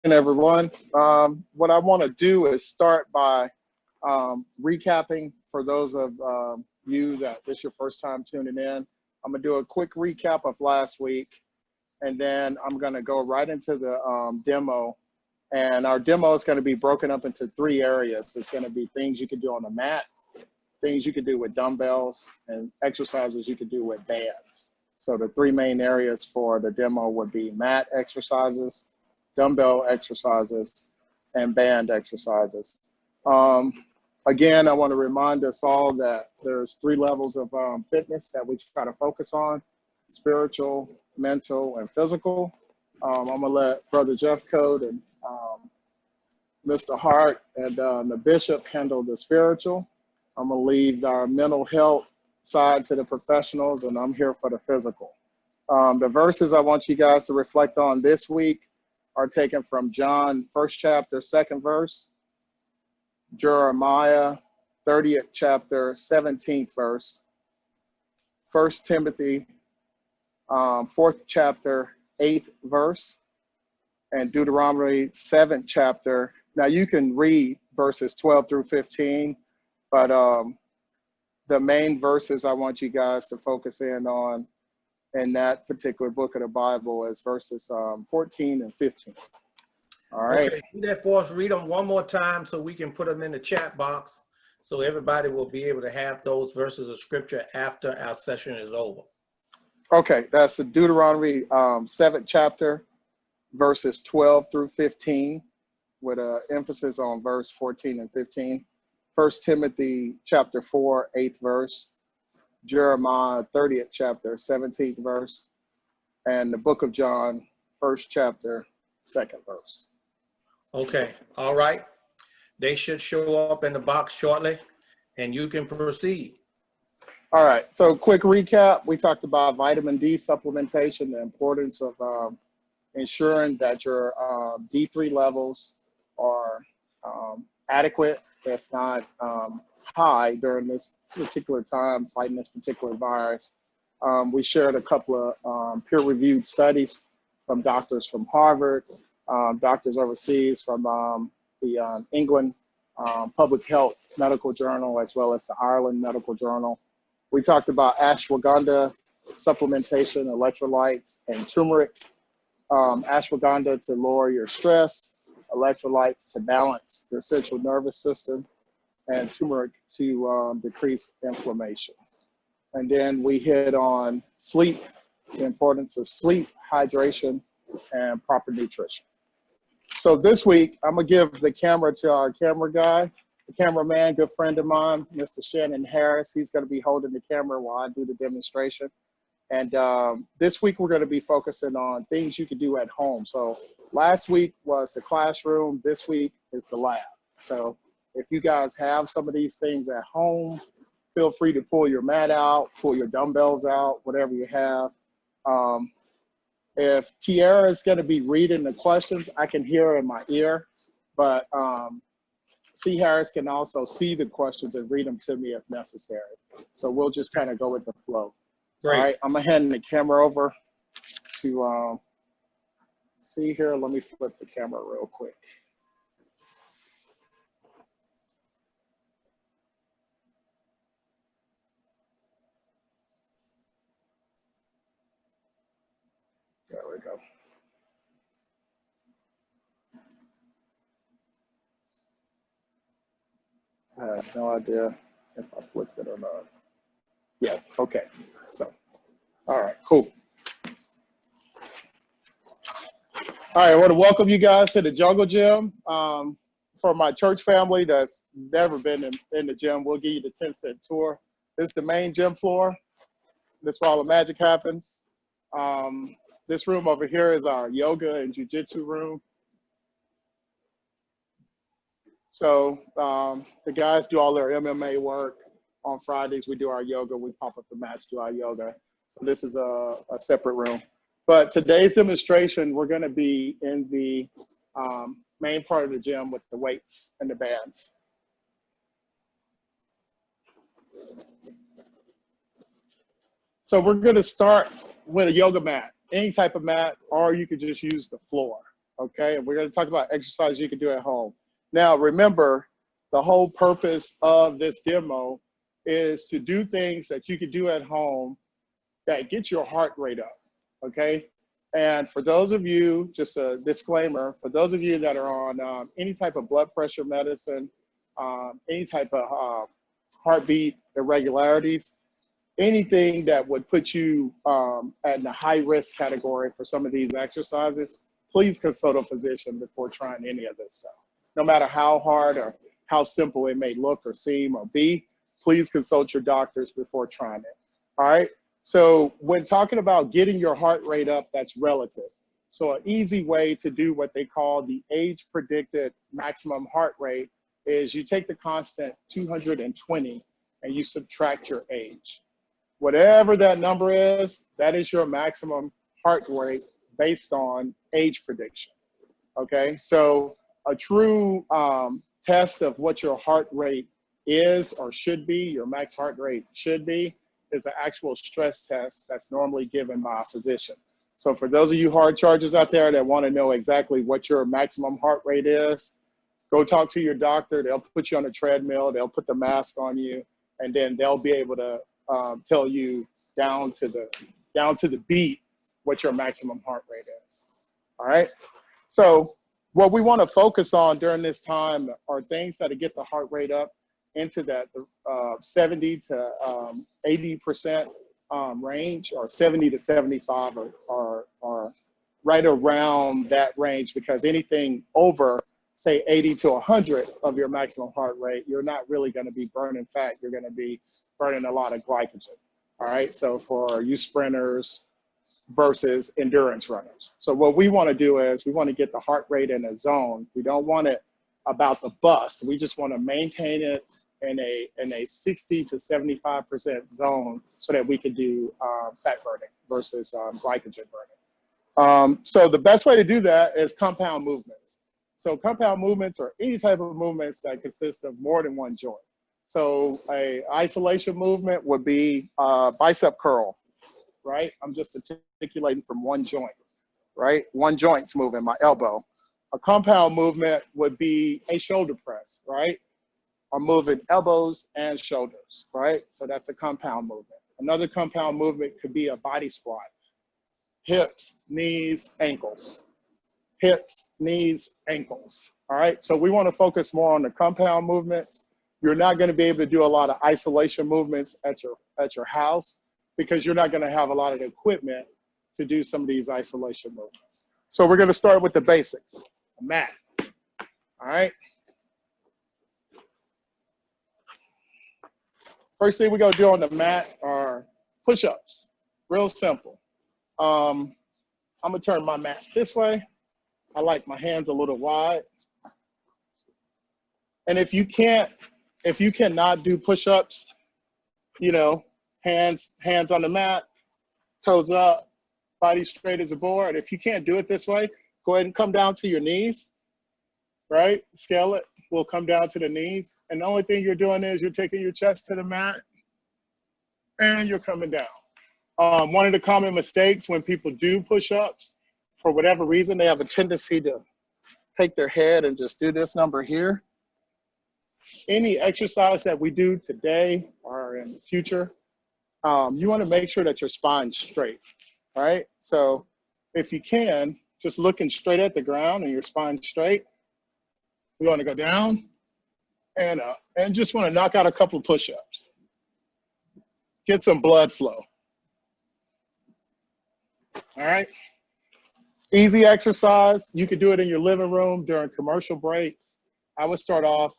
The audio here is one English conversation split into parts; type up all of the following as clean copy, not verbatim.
Everyone. What I want to do is start by recapping for those of you that this is your first time tuning in. I'm going to do a quick recap of last week, and then I'm going to go right into the demo. And our demo is going to be broken up into three areas. It's going to be things you can do on the mat, things you can do with dumbbells, and exercises you can do with bands. So the three main areas for the demo would be mat exercises, dumbbell exercises, and band exercises. Again, I want to remind us all that there's three levels of fitness that we try to focus on: spiritual, mental, and physical. I'm going to let Brother Jeff Code and Mr. Hart and the Bishop handle the spiritual. I'm going to leave our mental health side to the professionals, and I'm here for the physical. The verses I want you guys to reflect on this week are taken from John 1st chapter, 2nd verse, Jeremiah 30th chapter, 17th verse, 1 Timothy 4th chapter, 8th verse, and Deuteronomy 7th chapter. Now you can read verses 12 through 15, but the main verses I want you guys to focus in on in that particular book of the Bible is verses 14 and 15. All right. Okay, do that for us. Read them one more time so we can put them in the chat box so everybody will be able to have those verses of scripture after our session is over. Okay, that's the Deuteronomy 7th chapter, verses 12 through 15, with an emphasis on verse 14 and 15. 1 Timothy chapter 4, 8th verse, Jeremiah 30th chapter, 17th verse, and the book of John, 1st chapter, 2nd verse. Okay, all right. They should show up in the box shortly, and you can proceed. All right, so quick recap. We talked about vitamin D supplementation, the importance of ensuring that your D3 levels are adequate, if not high, during this particular time fighting this particular virus. We shared a couple of peer-reviewed studies from doctors from Harvard, doctors overseas from the England Public Health Medical Journal, as well as the Ireland Medical Journal. We talked about ashwagandha supplementation, electrolytes, and turmeric. Ashwagandha to lower your stress, electrolytes to balance your central nervous system, and turmeric to decrease inflammation. And then we hit on sleep, the importance of sleep, hydration, and proper nutrition. So this week, I'm gonna give the camera to our camera guy, the cameraman, good friend of mine, Mr. Shannon Harris. He's gonna be holding the camera while I do the demonstration. And this week, we're gonna be focusing on things you can do at home. So last week was the classroom, this week is the lab. So if you guys have some of these things at home, feel free to pull your mat out, pull your dumbbells out, whatever you have. If Tiara is going to be reading the questions, I can hear her in my ear, but C. Harris can also see the questions and read them to me if necessary. So we'll just kind of go with the flow. Great. All right, I'm going to hand the camera over to C here. Let me flip the camera real quick. There we go. I have no idea if I flipped it or not. Yeah, okay. So, all right, cool. All right, I want to welcome you guys to the Jungle Gym. For my church family that's never been in the gym, we'll give you the 10-cent tour. This is the main gym floor. This is where all the magic happens. This room over here is our yoga and jiu-jitsu room. So the guys do all their MMA work. On Fridays, we do our yoga. We pop up the mats, do our yoga. So this is a separate room. But today's demonstration, we're going to be in the main part of the gym with the weights and the bands. So we're going to start with a yoga mat, any type of mat, or you could just use the floor. okay? And we're gonna talk about exercise you can do at home. Now, remember, the whole purpose of this demo is to do things that you can do at home that get your heart rate up, okay? And for those of you, just a disclaimer, for those of you that are on any type of blood pressure medicine, any type of heartbeat irregularities, anything that would put you at the high risk category for some of these exercises, please consult a physician before trying any of this stuff. No matter how hard or how simple it may look or seem or be, please consult your doctors before trying it, all right? So when talking about getting your heart rate up, that's relative. So an easy way to do what they call the age predicted maximum heart rate is you take the constant 220 and you subtract your age. Whatever that number is, that is your maximum heart rate based on age prediction, okay? So a true test of what your heart rate is or should be, your max heart rate should be, is an actual stress test that's normally given by a physician. So for those of you hard chargers out there that want to know exactly what your maximum heart rate is, go talk to your doctor. They'll put you on a treadmill, they'll put the mask on you, and then they'll be able to tell you down to the beat what your maximum heart rate is. All right. So what we want to focus on during this time are things that get the heart rate up into that 70 to 80% range, or 70 to 75, or right around that range, because anything over, say, 80 to 100 of your maximum heart rate, you're not really going to be burning fat. You're going to be burning a lot of glycogen. All right. So for you sprinters versus endurance runners. So what we want to do is we want to get the heart rate in a zone. We don't want it about the bust. We just want to maintain it in a 60 to 75% zone so that we can do fat burning versus glycogen burning. So the best way to do that is compound movements. So compound movements are any type of movements that consist of more than one joint. So a isolation movement would be bicep curl, right? I'm just articulating from one joint, right? One joint's moving, my elbow. A compound movement would be a shoulder press, right? I'm moving elbows and shoulders, right? So that's a compound movement. Another compound movement could be a body squat. Hips, knees, ankles. Hips, knees, ankles, all right? So we want to focus more on the compound movements. You're not going to be able to do a lot of isolation movements at your house because you're not going to have a lot of equipment to do some of these isolation movements. So we're going to start with the basics, a mat, all right? First thing we're going to do on the mat are push-ups, real simple. I'm going to turn my mat this way. I like my hands a little wide. And if you cannot do push-ups, you know, hands on the mat, toes up, body straight as a board. If you can't do it this way, go ahead and come down to your knees, right? Scale it, will come down to the knees. And the only thing you're doing is you're taking your chest to the mat and you're coming down. One of the common mistakes when people do push-ups, for whatever reason, they have a tendency to take their head and just do this number here. Any exercise that we do today or in the future, you want to make sure that your spine's straight, right? So if you can, just looking straight at the ground and your spine's straight, we want to go down and up, and just want to knock out a couple of push-ups. Get some blood flow. All right. Easy exercise. You could do it in your living room during commercial breaks. I would start off,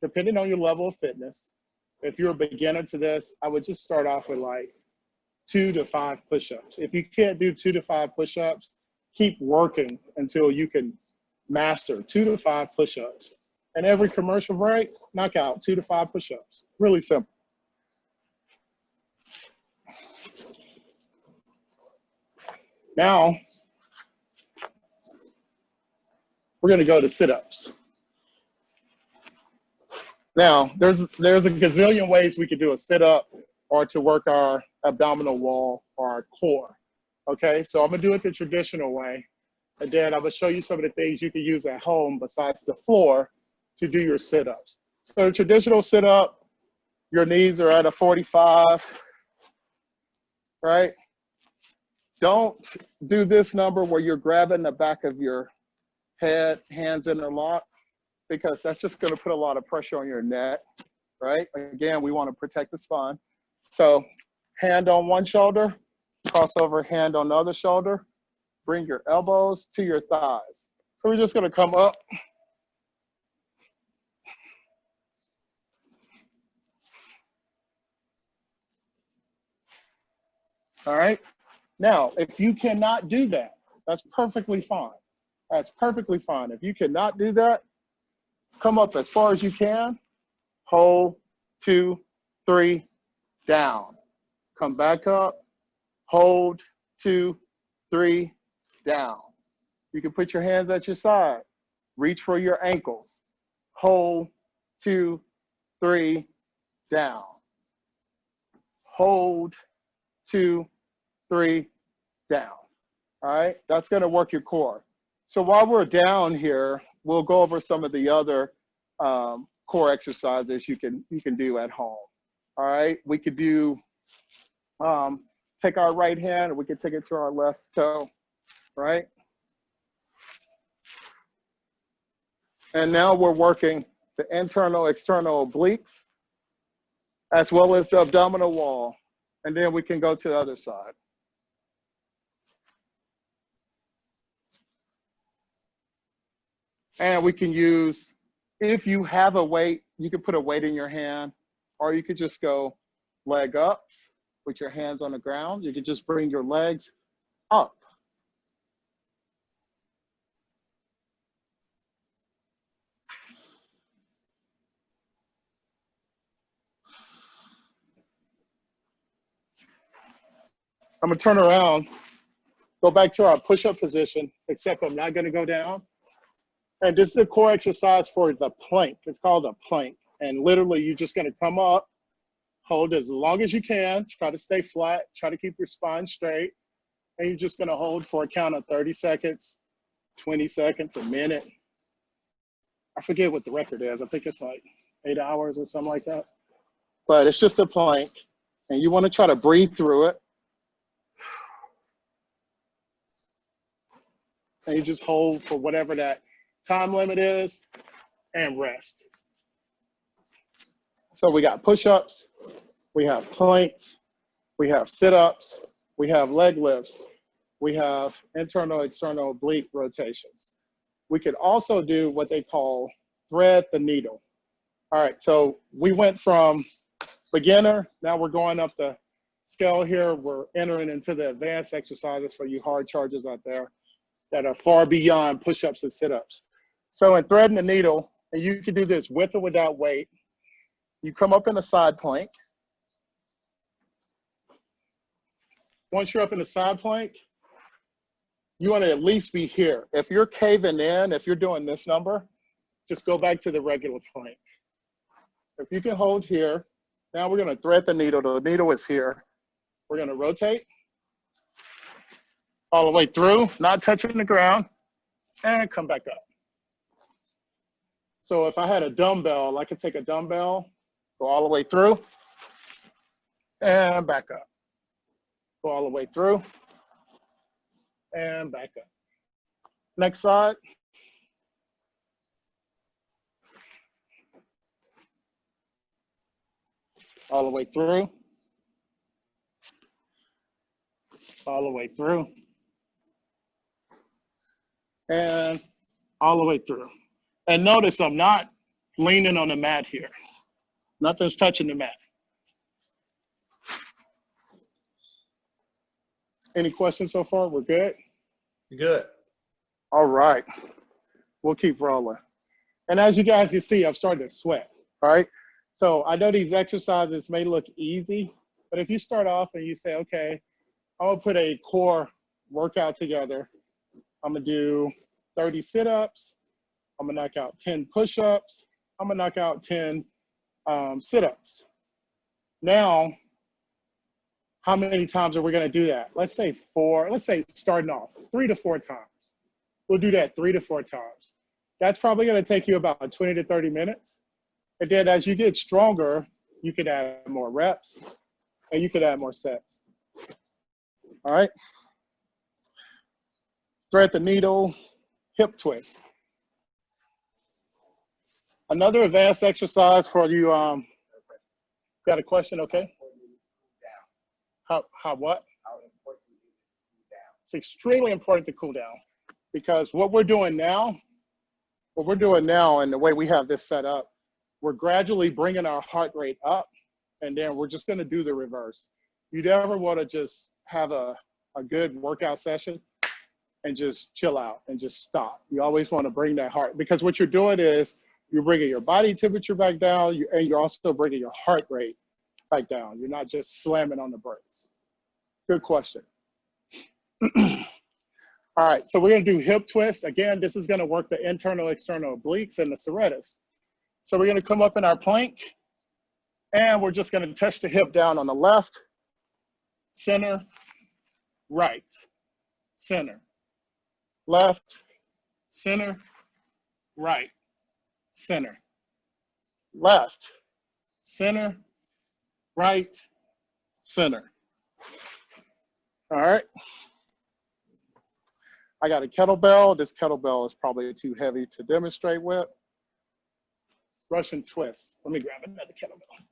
depending on your level of fitness. If you're a beginner to this, I would just start off with like 2 to 5 push-ups. If you can't do 2 to 5 push-ups, keep working until you can master 2 to 5 push-ups. And every commercial break, knock out 2 to 5 push-ups. Really simple. Now, we're going to go to sit-ups. Now, there's a gazillion ways we could do a sit-up or to work our abdominal wall or our core. Okay, so I'm going to do it the traditional way. And then I'm gonna show you some of the things you can use at home besides the floor to do your sit-ups. So traditional sit-up, your knees are at a 45, right? Don't do this number where you're grabbing the back of your head, hands in a lock, because that's just gonna put a lot of pressure on your neck, right? Again, we wanna protect the spine. So hand on one shoulder, crossover hand on the other shoulder, bring your elbows to your thighs. So we're just gonna come up. All right. Now, if you cannot do that, that's perfectly fine. That's perfectly fine. If you cannot do that, come up as far as you can. Hold, 2, 3, down. Come back up. Hold, 2, 3, down. You can put your hands at your side. Reach for your ankles. Hold, 2, 3, down. Hold, 2, 3, down. All right, that's gonna work your core. So while we're down here, we'll go over some of the other core exercises you can do at home. All right, we could do, take our right hand and we could take it to our left toe, right? And now we're working the internal, external obliques, as well as the abdominal wall. And then we can go to the other side. And we can use, if you have a weight, you can put a weight in your hand, or you could just go leg ups with your hands on the ground. You could just bring your legs up. I'm gonna turn around, go back to our push-up position, except I'm not gonna go down. And this is a core exercise for the plank. It's called a plank. And literally, you're just gonna come up, hold as long as you can, try to stay flat, try to keep your spine straight. And you're just gonna hold for a count of 30 seconds, 20 seconds, a minute. I forget what the record is. I think it's like 8 hours or something like that. But it's just a plank. And you wanna try to breathe through it. And you just hold for whatever that time limit is and rest. So we got push-ups, we have planks, we have sit-ups, we have leg lifts, we have internal, external oblique rotations. We could also do what they call thread the needle. All right, so we went from beginner, now we're going up the scale here. We're entering into the advanced exercises for you hard chargers out there that are far beyond push-ups and sit-ups. So in threading the needle, and you can do this with or without weight, you come up in a side plank. Once you're up in the side plank, you want to at least be here. If you're caving in, if you're doing this number, just go back to the regular plank. If you can hold here, now we're going to thread the needle. The needle is here. We're going to rotate all the way through, not touching the ground, and come back up. So if I had a dumbbell, I could take a dumbbell, go all the way through, and back up. Go all the way through, and back up. Next side. All the way through. All the way through. And all the way through. And notice I'm not leaning on the mat here. Nothing's touching the mat. Any questions so far? We're good? Good. All right. We'll keep rolling. And as you guys can see, I'm starting to sweat, all right? So I know these exercises may look easy, but if you start off and you say, okay, I'm gonna put a core workout together. I'm gonna do 30 sit-ups. I'm gonna knock out 10 push-ups. I'm gonna knock out 10 sit-ups. Now, how many times are we gonna do that? Let's say 4, let's say starting off 3 to 4 times. We'll do that 3 to 4 times. That's probably going to take you about 20 to 30 minutes. And then as you get stronger, you can add more reps and you can add more sets. All right. Thread the needle, hip twist. Another advanced exercise for you. Got a question? Okay. How what? It's extremely important to cool down, because what we're doing now and the way we have this set up, we're gradually bringing our heart rate up, and then we're just going to do the reverse. You never want to just have a good workout session and just chill out and just stop. You always want to bring that heart, because what you're doing is you're bringing your body temperature back down, and you're also bringing your heart rate back down. You're not just slamming on the brakes. Good question. All right, so we're going to do hip twist. Again, this is going to work the internal, external obliques and the serratus. So we're going to come up in our plank, and we're just going to touch the hip down on the left, center, right, center, left, center, right, center, left, center, right, center. All right. I got a kettlebell. This kettlebell is probably too heavy to demonstrate with. Russian twist. Let me grab another kettlebell.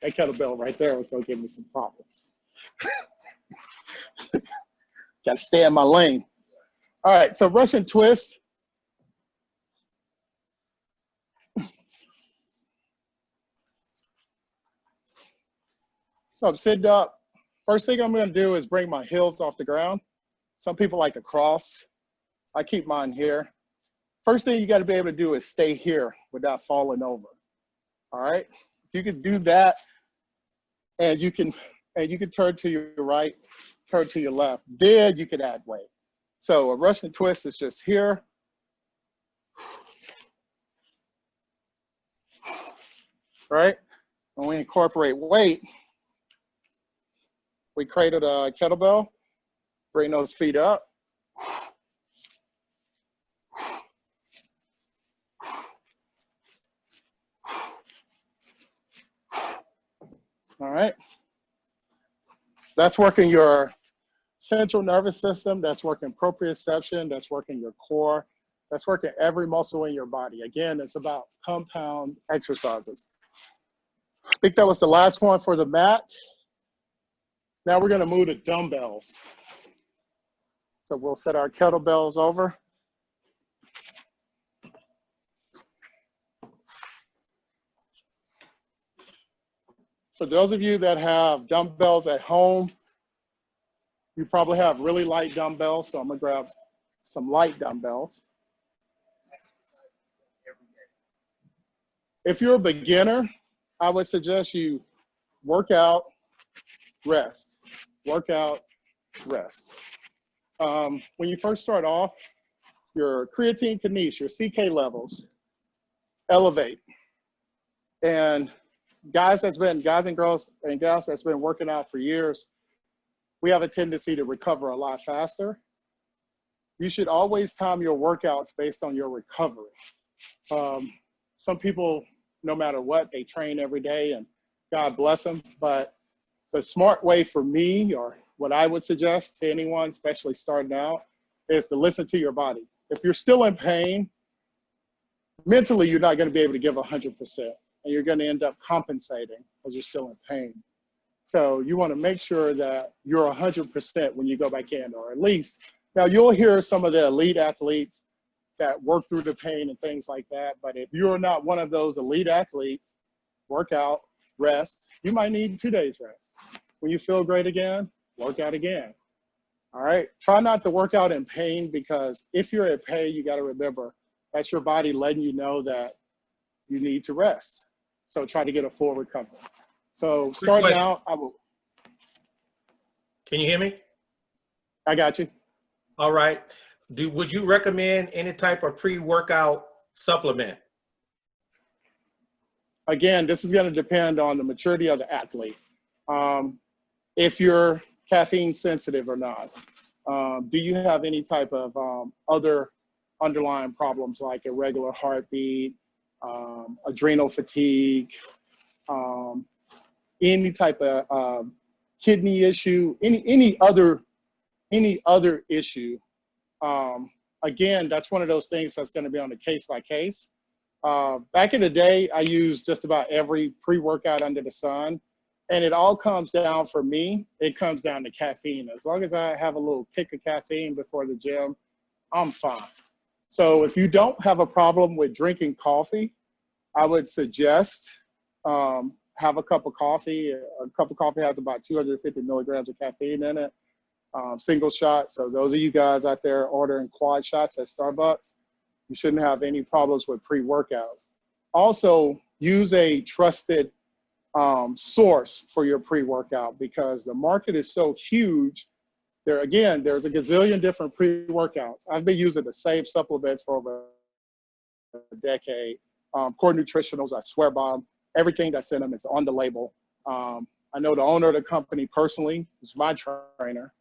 That kettlebell right there was gonna give me some problems. Got to stay in my lane. All right, so Russian twist. So I'm sitting up. First thing I'm going to do is bring my heels off the ground. Some people like to cross. I keep mine here. First thing you got to be able to do is stay here without falling over. All right. If you can do that, and you can turn to your right, turn to your left, then you can add weight. So a Russian twist is just here. Right. When we incorporate weight, we created a kettlebell, bring those feet up. All right. That's working your central nervous system. That's working proprioception. That's working your core. That's working every muscle in your body. Again, it's about compound exercises. I think that was the last one for the mat. Now we're going to move to dumbbells. So we'll set our kettlebells over. For those of you that have dumbbells at home, you probably have really light dumbbells. So I'm going to grab some light dumbbells. If you're a beginner, I would suggest you work out, rest, work out, rest. When you first start off, your creatine kinase, your CK levels elevate. And guys and girls and gals that's been working out for years, we have a tendency to recover a lot faster. You should always time your workouts based on your recovery. Some people, no matter what, they train every day, and God bless them. But the smart way for me, or what I would suggest to anyone, especially starting out, is to listen to your body. If you're still in pain, mentally, you're not going to be able to give 100%, and you're going to end up compensating because you're still in pain. So you want to make sure that you're 100% when you go back in, or at least, now you'll hear some of the elite athletes that work through the pain and things like that. But if you're not one of those elite athletes, work out, rest. You might need 2 days rest. When you feel great again, work out again. All right. Try not to work out in pain, because if you're in pain, you got to remember that's your body letting you know that you need to rest. So try to get a full recovery. So starting out, I will. Can you hear me? I got you. All right. Would you recommend any type of pre-workout supplement? Again, this is going to depend on the maturity of the athlete. if you're caffeine sensitive or not. Do you have any type of other underlying problems like irregular heartbeat, adrenal fatigue, any type of kidney issue, any other issue? Again, that's one of those things that's going to be on a case by case. Back in the day, I used just about every pre-workout under the sun, and it all comes down, for me, it comes down to caffeine. As long as I have a little kick of caffeine before the gym, I'm fine. So if you don't have a problem with drinking coffee, I would suggest have a cup of coffee. A cup of coffee has about 250 milligrams of caffeine in it, single shot. So those of you guys out there ordering quad shots at Starbucks, you shouldn't have any problems with pre-workouts. Also, use a trusted source for your pre-workout, because the market is so huge. There's a gazillion different pre-workouts. I've been using the same supplements for over a decade. Core Nutritionals, I swear by them. Everything that's in them is on the label. I know the owner of the company personally, who's my trainer,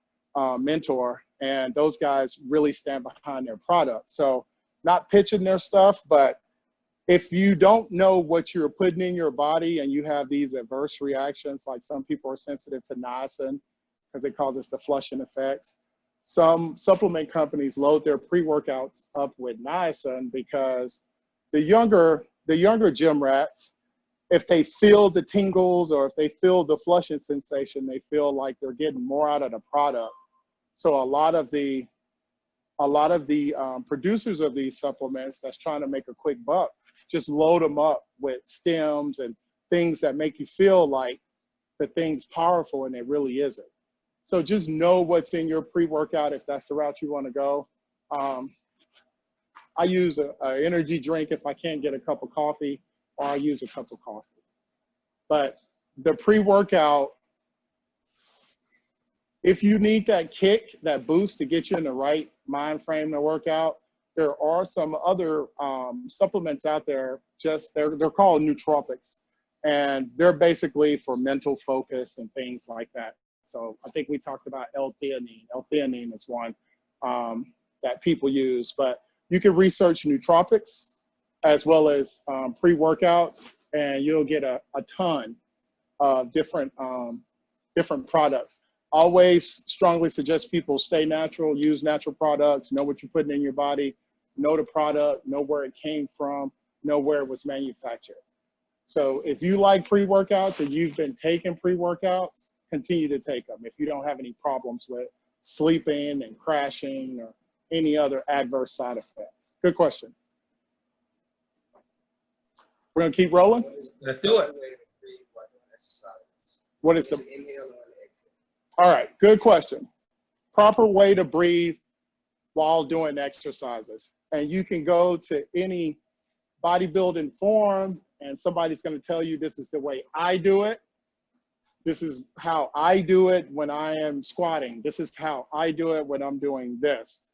mentor, and those guys really stand behind their product. So not pitching their stuff, but if you don't know what you're putting in your body and you have these adverse reactions, like some people are sensitive to niacin because it causes the flushing effects. Some supplement companies load their pre-workouts up with niacin because the younger gym rats, if they feel the tingles or if they feel the flushing sensation, they feel like they're getting more out of the product. So a lot of the producers of these supplements that's trying to make a quick buck just load them up with stems and things that make you feel like the thing's powerful, and it really isn't. So just know what's in your pre-workout if that's the route you want to go. I use an energy drink if I can't get a cup of coffee, or I use a cup of coffee. But the pre-workout, if you need that kick, that boost to get you in the right mind frame to work out, there are some other supplements out there. They're called nootropics, and they're basically for mental focus and things like that. So I think we talked about L-theanine. L-theanine is one that people use, but you can research nootropics as well as pre-workouts, and you'll get a ton of different products. Always strongly suggest people stay natural, use natural products, know what you're putting in your body, know the product, know where it came from, know where it was manufactured. So if you like pre-workouts and you've been taking pre-workouts, continue to take them if you don't have any problems with sleeping and crashing or any other adverse side effects. Good question. We're gonna keep rolling? Let's do it. What is the All right, good question. Proper way to breathe while doing exercises. And you can go to any bodybuilding forum and somebody's going to tell you this is the way I do it. This is how I do it when I am squatting. This is how I do it when I'm doing this.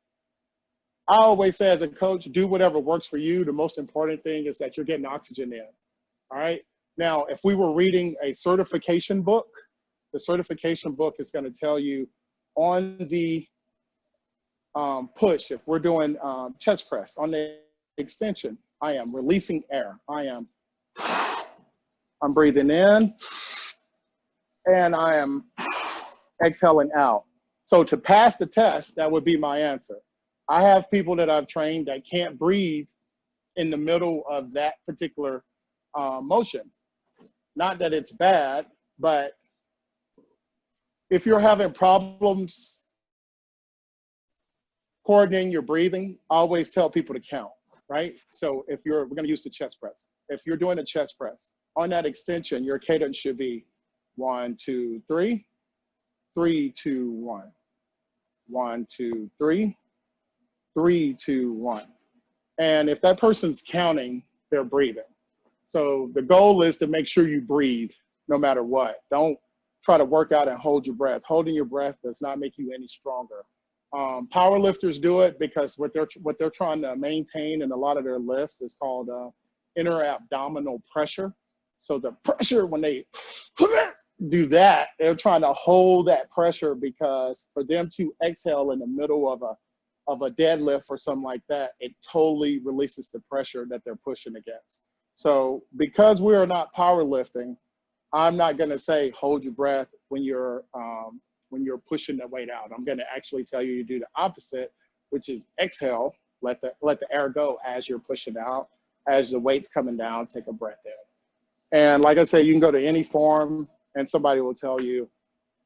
I always say as a coach, do whatever works for you. The most important thing is that you're getting oxygen in. All right. Now, if we were reading a certification book, the certification book is going to tell you on the push, if we're doing chest press, on the extension, I am releasing air. I'm breathing in and I am exhaling out. So to pass the test, that would be my answer. I have people that I've trained that can't breathe in the middle of that particular motion. Not that it's bad, but if you're having problems coordinating your breathing, I always tell people to count, right? So if we're going to use the chest press. If you're doing a chest press, on that extension, your cadence should be 1, 2, 3, 3, 2, 1, 1, 2, 3, 3, 2, 1. And if that person's counting, they're breathing. So the goal is to make sure you breathe no matter what. Don't try to work out and hold your breath. Holding your breath does not make you any stronger. Power lifters do it because what they're trying to maintain in a lot of their lifts is called inner abdominal pressure. So the pressure when they do that, they're trying to hold that pressure, because for them to exhale in the middle of a deadlift or something like that, it totally releases the pressure that they're pushing against. So because we are not powerlifting, I'm not going to say hold your breath when you're pushing the weight out. I'm going to actually tell you to do the opposite, which is exhale, let the air go as you're pushing out. As the weight's coming down, take a breath in. And like I said, you can go to any forum and somebody will tell you,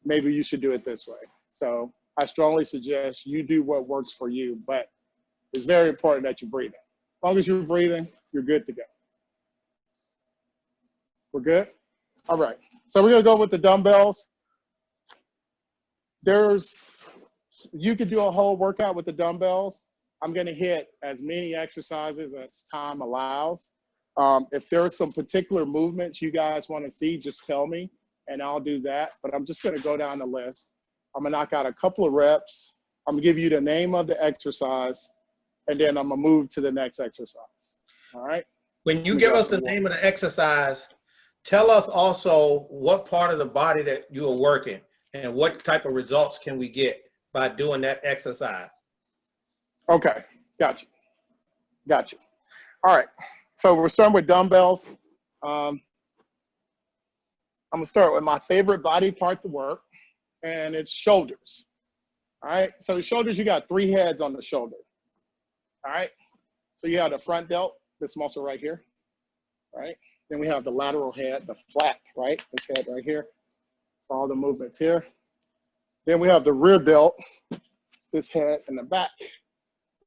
maybe you should do it this way. So I strongly suggest you do what works for you, but it's very important that you're breathing. As long as you're breathing, you're good to go. We're good? All right. So we're going to go with the dumbbells. You could do a whole workout with the dumbbells. I'm going to hit as many exercises as time allows. If there are some particular movements you guys want to see, just tell me and I'll do that. But I'm just going to go down the list. I'm going to knock out a couple of reps. I'm going to give you the name of the exercise, and then I'm going to move to the next exercise. All right? When you give us the name of the exercise, tell us also what part of the body that you are working and what type of results can we get by doing that exercise. Okay, gotcha. All right, so we're starting with dumbbells. I'm gonna start with my favorite body part to work, and it's shoulders. All right, so the shoulders, you got 3 heads on the shoulder. All right, so you have the front delt, this muscle right here, right? Then we have the lateral head, the flat, right? This head right here, all the movements here. Then we have the rear delt, this head in the back,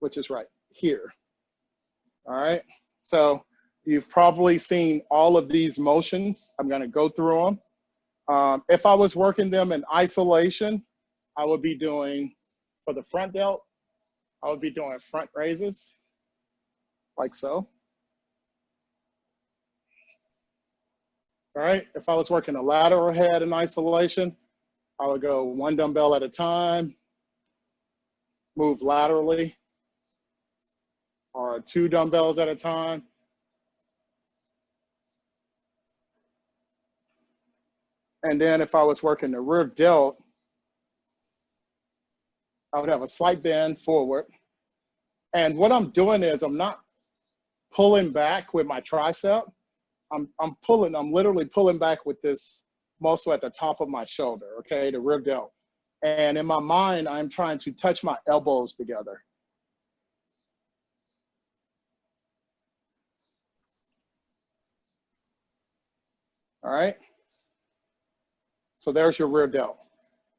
which is right here. All right, so you've probably seen all of these motions. I'm gonna go through them. If I was working them in isolation, I would be doing, for the front delt, I would be doing front raises, like so. All right, if I was working a lateral head in isolation, I would go 1 dumbbell at a time, move laterally, or 2 dumbbells at a time. And then if I was working the rear delt, I would have a slight bend forward. And what I'm doing is I'm not pulling back with my tricep. I'm literally pulling back with this muscle at the top of my shoulder, okay, the rear delt. And in my mind, I'm trying to touch my elbows together. All right, so there's your rear delt.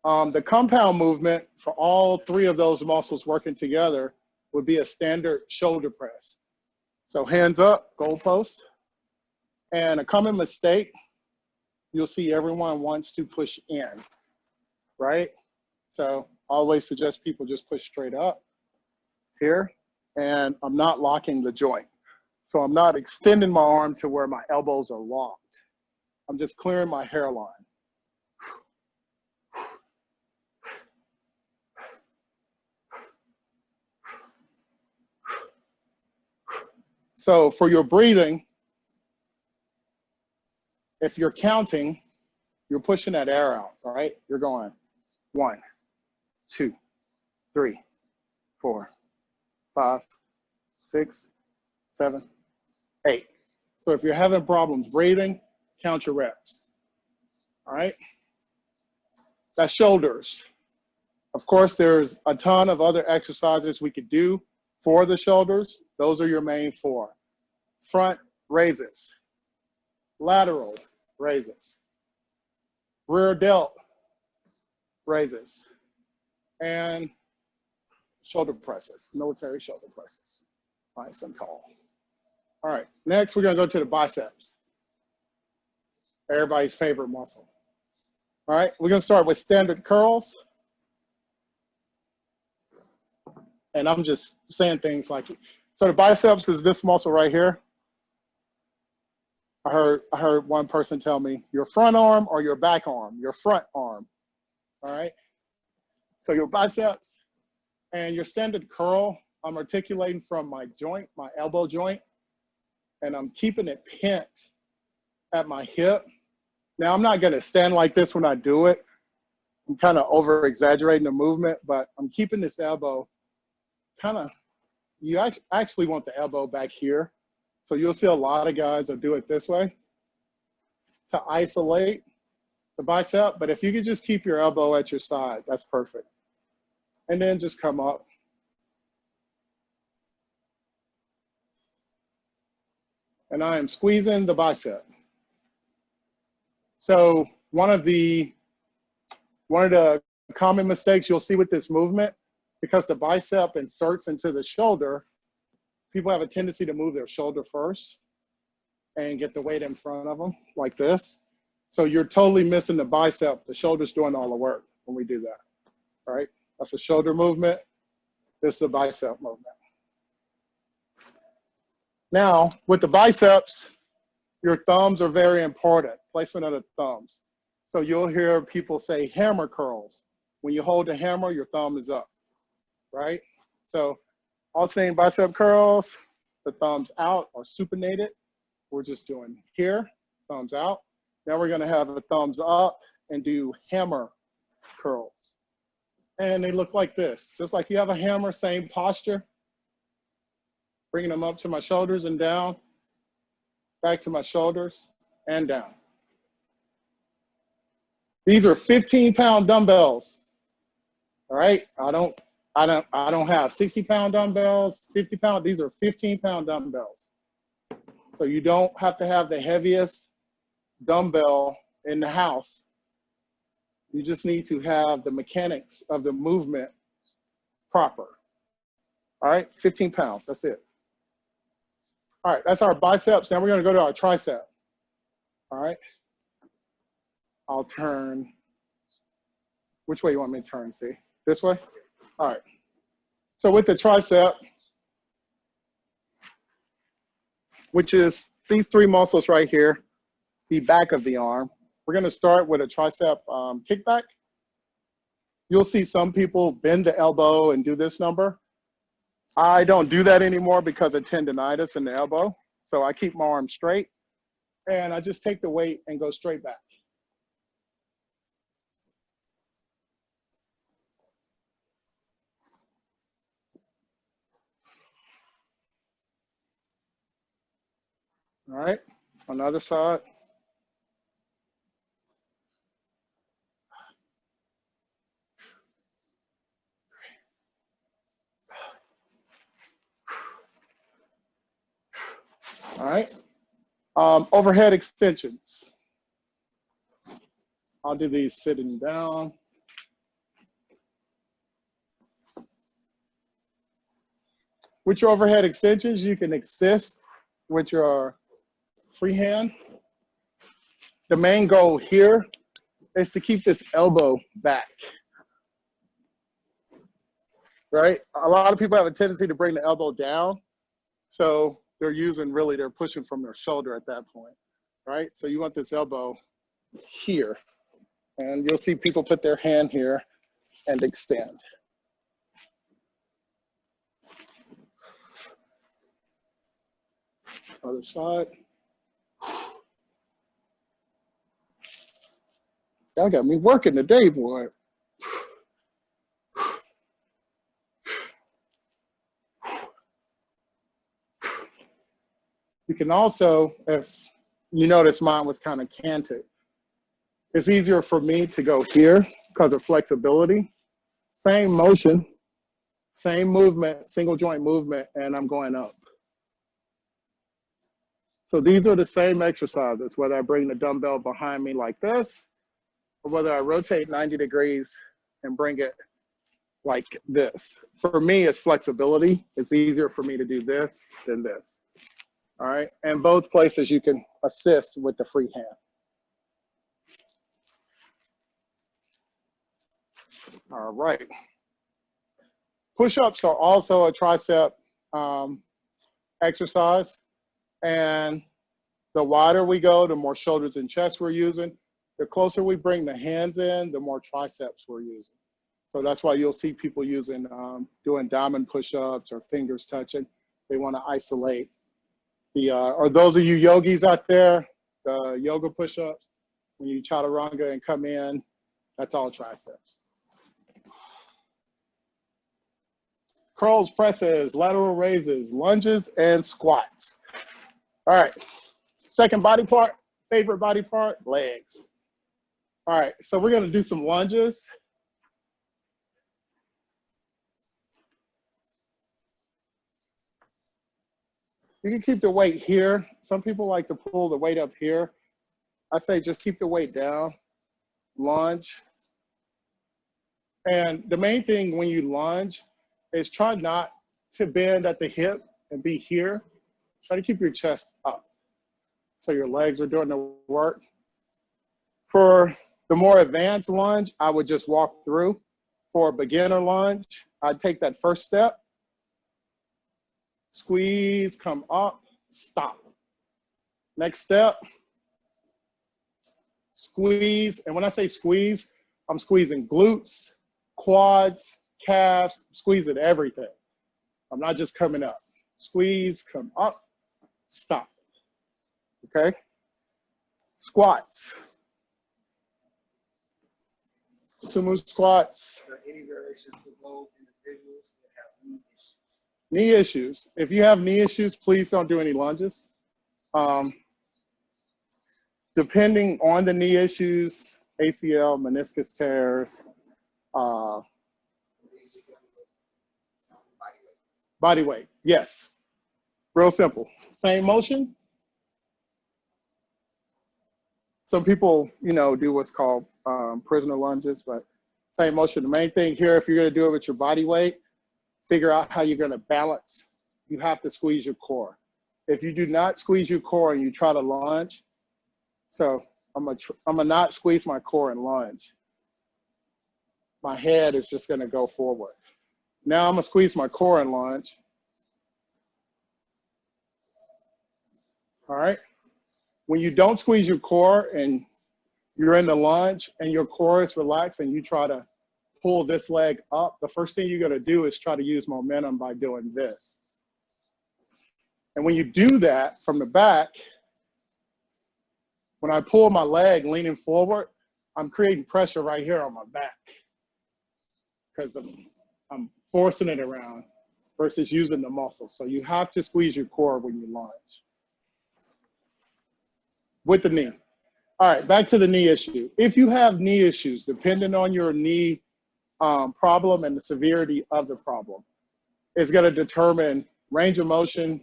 The compound movement for all 3 of those muscles working together would be a standard shoulder press. So hands up, goalpost. And a common mistake, you'll see everyone wants to push in, right? So I always suggest people just push straight up here, and I'm not locking the joint. So I'm not extending my arm to where my elbows are locked. I'm just clearing my hairline. So for your breathing, if you're counting, you're pushing that air out, all right? You're going 1, 2, 3, 4, 5, 6, 7, 8. So if you're having problems breathing, count your reps, all right? That's shoulders. Of course, there's a ton of other exercises we could do for the shoulders. Those are your main 4. Front raises, lateral raises, rear delt raises, and shoulder presses, military shoulder presses, nice and tall. All right, next we're gonna go to the biceps, everybody's favorite muscle. All right, we're gonna start with standard curls. And I'm just saying things like, so the biceps is this muscle right here. I heard one person tell me, your front arm or your back arm? Your front arm, all right? So your biceps and your standard curl, I'm articulating from my joint, my elbow joint, and I'm keeping it pent at my hip, Now, I'm not gonna stand like this when I do it. I'm kind of over exaggerating the movement, but I'm keeping this elbow kind of, you actually want the elbow back here. So you'll see a lot of guys that do it this way to isolate the bicep, but if you could just keep your elbow at your side, that's perfect. And then just come up. And I am squeezing the bicep. So one of the common mistakes you'll see with this movement, because the bicep inserts into the shoulder, people have a tendency to move their shoulder first and get the weight in front of them like this. So you're totally missing the bicep. The shoulder's doing all the work when we do that, all right? That's a shoulder movement. This is a bicep movement. Now, with the biceps, your thumbs are very important, placement of the thumbs. So you'll hear people say hammer curls. When you hold the hammer, your thumb is up, right? So alternating bicep curls, the thumbs out or supinated. We're just doing here, thumbs out. Now we're gonna have the thumbs up and do hammer curls. And they look like this, just like you have a hammer, same posture. Bringing them up to my shoulders and down, back to my shoulders and down. These are 15-pound dumbbells. All right, I don't have 60-pound dumbbells, 50-pound. These are 15-pound dumbbells. So you don't have to have the heaviest dumbbell in the house. You just need to have the mechanics of the movement proper. All right, 15 pounds, that's it. All right, that's our biceps. Now we're gonna go to our tricep. All right, I'll turn, which way you want me to turn, see? This way? All right, so with the tricep, which is these three muscles right here, the back of the arm, we're gonna start with a tricep kickback. You'll see some people bend the elbow and do this number. I don't do that anymore because of tendonitis in the elbow. So I keep my arm straight and I just take the weight and go straight back. All right, on the other side. All right, overhead extensions. I'll do these sitting down. With your overhead extensions, you can assist with your free hand. The main goal here is to keep this elbow back, right? A lot of people have a tendency to bring the elbow down. So they're pushing from their shoulder at that point, right? So you want this elbow here. And you'll see people put their hand here and extend. Other side. Y'all got me working today, boy. You can also, if you notice mine was kind of canted, it's easier for me to go here because of flexibility. Same motion, same movement, single joint movement, and I'm going up. So these are the same exercises, whether I bring the dumbbell behind me like this, or whether I rotate 90 degrees and bring it like this. For me, it's flexibility. It's easier for me to do this than this. All right, and both places you can assist with the free hand. All right. Push-ups are also a tricep exercise. And the wider we go, the more shoulders and chest we're using. The closer we bring the hands in, the more triceps we're using. So that's why you'll see people using, doing diamond push-ups or fingers touching. They want to isolate the, or those of you yogis out there, the yoga push-ups, When you chaturanga and come in, that's all triceps. Curls, presses, lateral raises, lunges, and squats. All right, second body part, favorite body part, legs. All right, so we're gonna do some lunges. You can keep the weight here. Some people like to pull the weight up here. I'd say just keep the weight down, lunge. And the main thing when you lunge is try not to bend at the hip and be here. Try to keep your chest up so your legs are doing the work. For the more advanced lunge, I would just walk through. For a beginner lunge, I'd take that first step, squeeze, come up, stop. Next step, squeeze. And when I say squeeze, I'm squeezing glutes, quads, calves, squeezing everything. I'm not just coming up. Squeeze, come up, stop. Okay? Squats. Sumo squats. Are there any variations for those individuals that have knee issues? Knee issues. If you have knee issues, please don't do any lunges. Depending on the knee issues, ACL, meniscus tears, body weight, yes. Real simple. Same motion. Some people, you know, do what's called prisoner lunges, but same motion. The main thing here, if you're gonna do it with your body weight, figure out how you're gonna balance. You have to squeeze your core. If you do not squeeze your core and you try to lunge, so I'm gonna not squeeze my core and lunge. My head is just gonna go forward. Now I'm gonna squeeze my core and lunge. All right. When you don't squeeze your core and you're in the lunge and your core is relaxed and you try to pull this leg up, the first thing you're gonna do is try to use momentum by doing this. And when you do that from the back, when I pull my leg leaning forward, I'm creating pressure right here on my back because I'm forcing it around versus using the muscle. So you have to squeeze your core when you lunge. With the knee. All right, back to the knee issue. If you have knee issues, depending on your knee problem and the severity of the problem, it's gonna determine range of motion.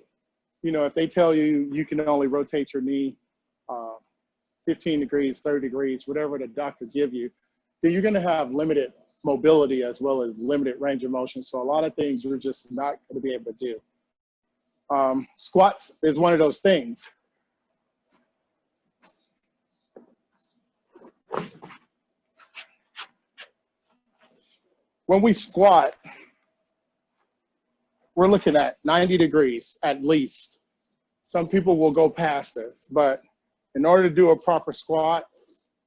You know, if they tell you you can only rotate your knee 15 degrees, 30 degrees, whatever the doctor give you, then you're gonna have limited mobility as well as limited range of motion. So a lot of things you're just not gonna be able to do. Squats is one of those things. When we squat, we're looking at 90 degrees at least. Some people will go past this, but in order to do a proper squat,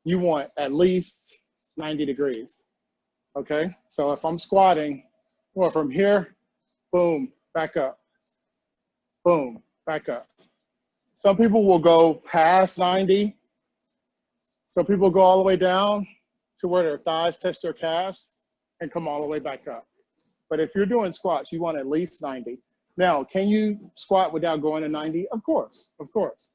you want at least 90 degrees, okay? So if I'm squatting, well, from here, boom, back up, boom, back up. Some people will go past 90. Some people go all the way down to where their thighs touch their calves and come all the way back up. But if you're doing squats, you want at least 90. Now, can you squat without going to 90? Of course, of course.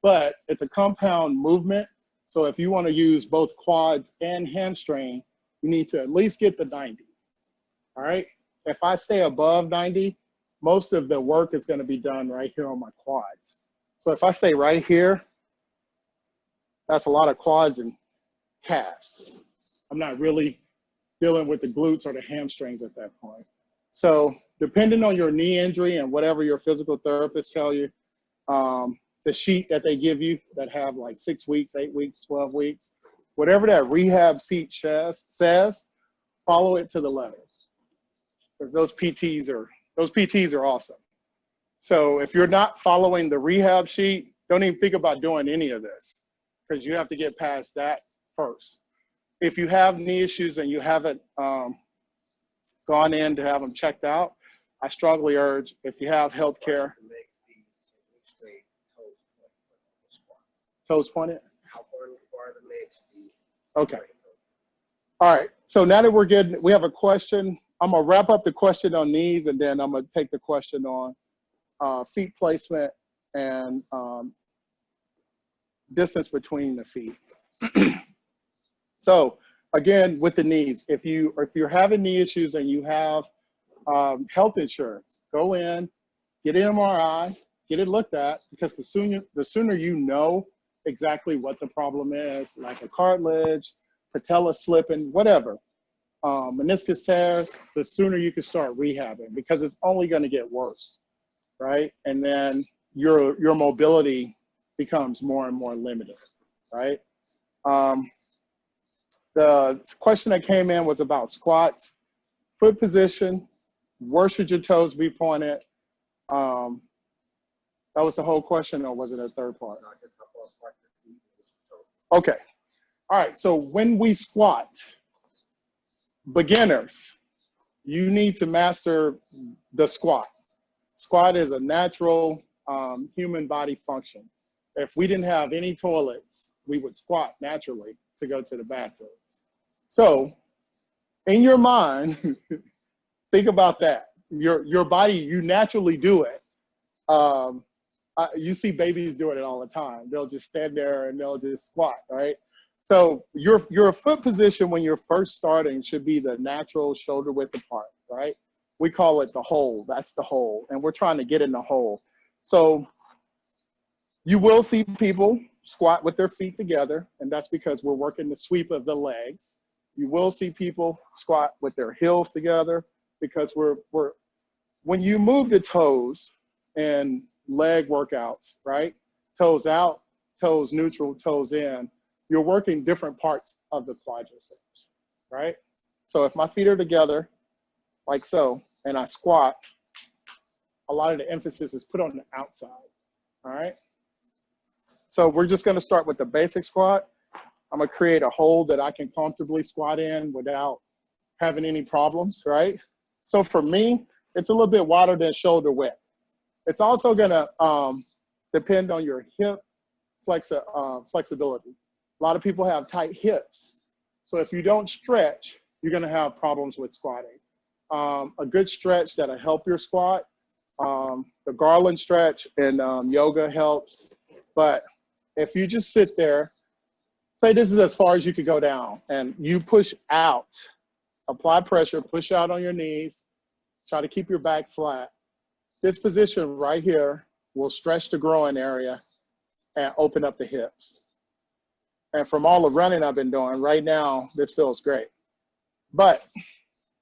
But it's a compound movement. So if you want to use both quads and hamstring, you need to at least get to 90. All right? If I stay above 90, most of the work is going to be done right here on my quads. So if I stay right here, that's a lot of quads and calves. I'm not really dealing with the glutes or the hamstrings at that point. So depending on your knee injury and whatever your physical therapist tell you, the sheet that they give you that have like 6 weeks, 8 weeks, 12 weeks, whatever that rehab sheet says, follow it to the letter. Because those PTs are awesome. So if you're not following the rehab sheet, don't even think about doing any of this because you have to get past that first. If you have knee issues and you haven't gone in to have them checked out, I strongly urge, if you have health care. Toes pointed. Toes pointed? How far are the leg should be. Okay. All right. So now that we have a question. I'm gonna wrap up the question on knees, and then I'm gonna take the question on feet placement and distance between the feet. So again, with the knees, if you're having knee issues and you have health insurance, go in, get an MRI, get it looked at, because the sooner you know exactly what the problem is, like a cartilage, patella slipping, whatever, meniscus tears, the sooner you can start rehabbing, because it's only going to get worse, right? And then your mobility becomes more and more limited, right? The question that came in was about squats, foot position, where should your toes be pointed? That was the whole question, or was it a third part? No, I guess how far apart the feet is. Okay. All right. So when we squat, beginners, you need to master the squat. Squat is a natural human body function. If we didn't have any toilets, we would squat naturally to go to the bathroom. So in your mind, think about that. Your body, you naturally do it. You see babies doing it all the time. They'll just stand there and they'll just squat, right? So your foot position when you're first starting should be the natural shoulder width apart, right? We call it the hole. That's the hole. And we're trying to get in the hole. So you will see people squat with their feet together, and that's because we're working the sweep of the legs. You will see people squat with their heels together, because when you move the toes in leg workouts, right? Toes out, toes neutral, toes in, you're working different parts of the quadriceps, right? So if my feet are together, like so, and I squat, a lot of the emphasis is put on the outside, all right? So we're just gonna start with the basic squat. I'm gonna create a hole that I can comfortably squat in without having any problems, right? So for me, it's a little bit wider than shoulder width. It's also gonna depend on your hip flexibility. A lot of people have tight hips. So if you don't stretch, you're gonna have problems with squatting. A good stretch that'll help your squat, the garland stretch in yoga helps. But if you just sit there, say this is as far as you could go down, and you push out, apply pressure, push out on your knees, try to keep your back flat. This position right here will stretch the groin area and open up the hips. And from all the running I've been doing right now, this feels great. But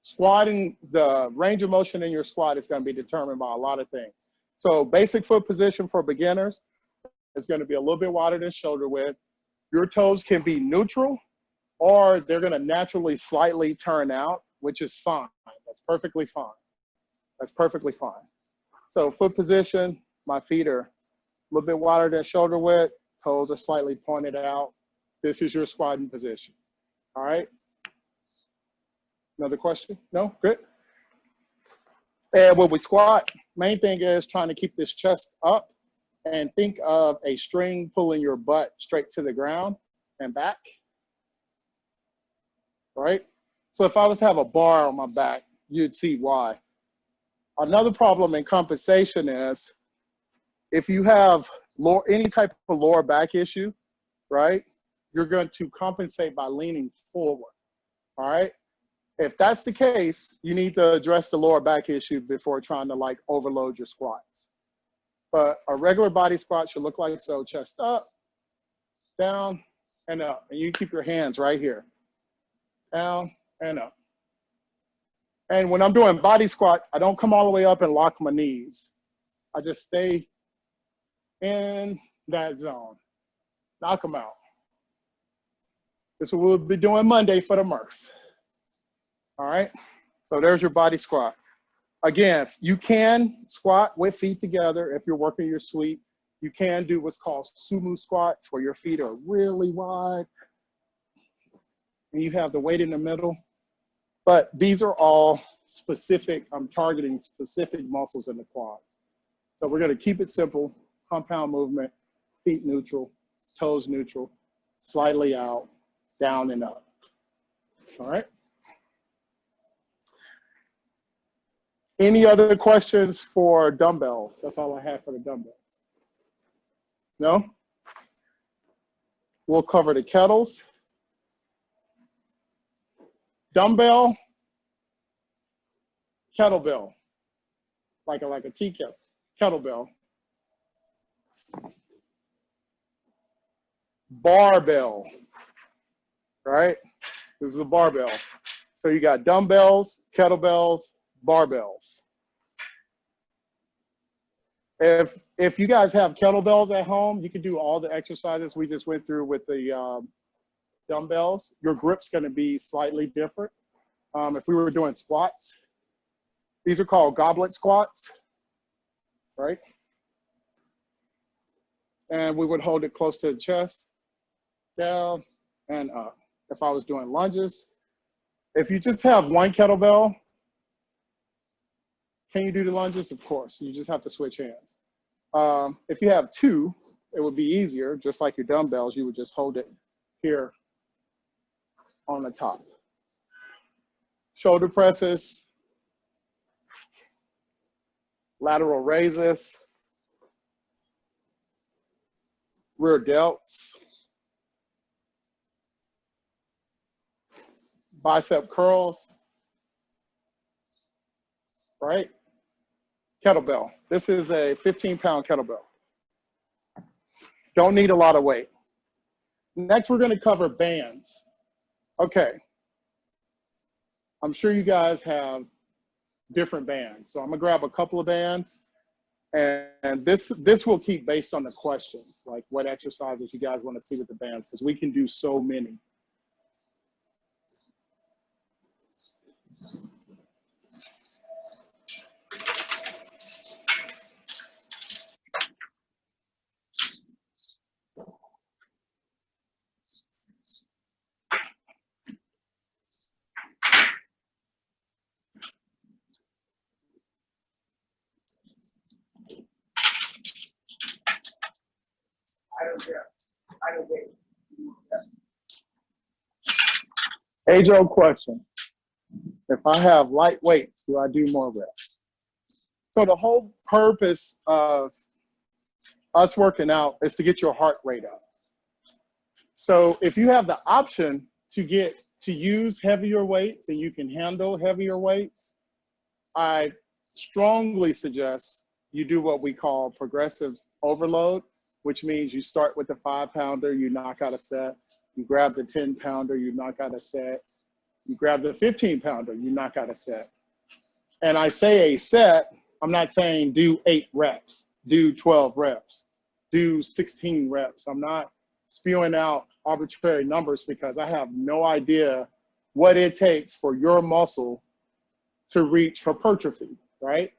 squatting, the range of motion in your squat is going to be determined by a lot of things. So basic foot position for beginners is going to be a little bit wider than shoulder width. Your toes can be neutral, or they're going to naturally slightly turn out, which is fine. That's perfectly fine. That's perfectly fine. So foot position, my feet are a little bit wider than shoulder width, toes are slightly pointed out. This is your squatting position. All right. Another question? No? Good. And when we squat, main thing is trying to keep this chest up, and think of a string pulling your butt straight to the ground and back. Right? So if I was to have a bar on my back, you'd see why. Another problem in compensation is if you have any type of lower back issue, right? You're going to compensate by leaning forward, all right? If that's the case, you need to address the lower back issue before trying to like overload your squats. But a regular body squat should look like so: chest up, down, and up. And you keep your hands right here, down and up. And when I'm doing body squats, I don't come all the way up and lock my knees. I just stay in that zone. Knock them out. This is what we'll be doing Monday for the Murph. All right, so there's your body squat. Again, you can squat with feet together if you're working your sweep. You can do what's called sumo squats, where your feet are really wide and you have the weight in the middle. But these are all specific, I'm targeting specific muscles in the quads. So we're gonna keep it simple: compound movement, feet neutral, toes neutral. slightly out, down and up. All right. Any other questions for dumbbells? That's all I have for the dumbbells. No? We'll cover the kettles. Dumbbell, kettlebell, like a tea kettle, kettlebell. Barbell, right? This is a barbell. So you got dumbbells, kettlebells, barbells. If you guys have kettlebells at home, you can do all the exercises we just went through with the dumbbells. Your grip's going to be slightly different. If we were doing squats, these are called goblet squats, right? And we would hold it close to the chest, down and up. If I was doing lunges, if you just have one kettlebell, can you do the lunges? Of course, you just have to switch hands. If you have two, it would be easier, just like your dumbbells, you would just hold it here on the top. Shoulder presses, lateral raises, rear delts, bicep curls, right? Kettlebell. This is a 15-pound kettlebell. Don't need a lot of weight. Next, we're going to cover bands. Okay. I'm sure you guys have different bands. So I'm going to grab a couple of bands. And this will keep based on the questions, like what exercises you guys want to see with the bands, because we can do so many. Age-old question. If I have light weights, do I do more reps? So the whole purpose of us working out is to get your heart rate up. So if you have the option to use heavier weights and you can handle heavier weights, I strongly suggest you do what we call progressive overload, which means you start with the 5-pounder, you knock out a set. You grab the 10-pounder, you knock out a set. You grab the 15-pounder, you knock out a set. And I say a set, I'm not saying do 8 reps, do 12 reps, do 16 reps. I'm not spewing out arbitrary numbers because I have no idea what it takes for your muscle to reach hypertrophy, right?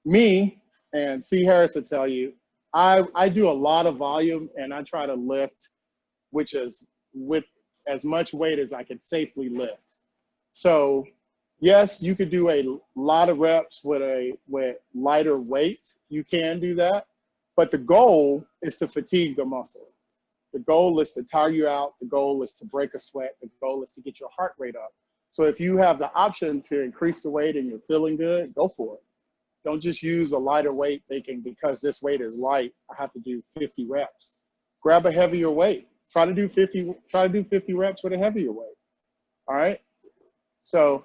Me and C. Harris will tell you, I do a lot of volume and I try to lift, which is with as much weight as I can safely lift. So yes, you could do a lot of reps with lighter weight. You can do that, but the goal is to fatigue the muscle. The goal is to tire you out. The goal is to break a sweat. The goal is to get your heart rate up. So if you have the option to increase the weight and you're feeling good, go for it. Don't just use a lighter weight thinking because this weight is light, I have to do 50 reps. Grab a heavier weight. Try to do 50 reps with a heavier weight. All right? So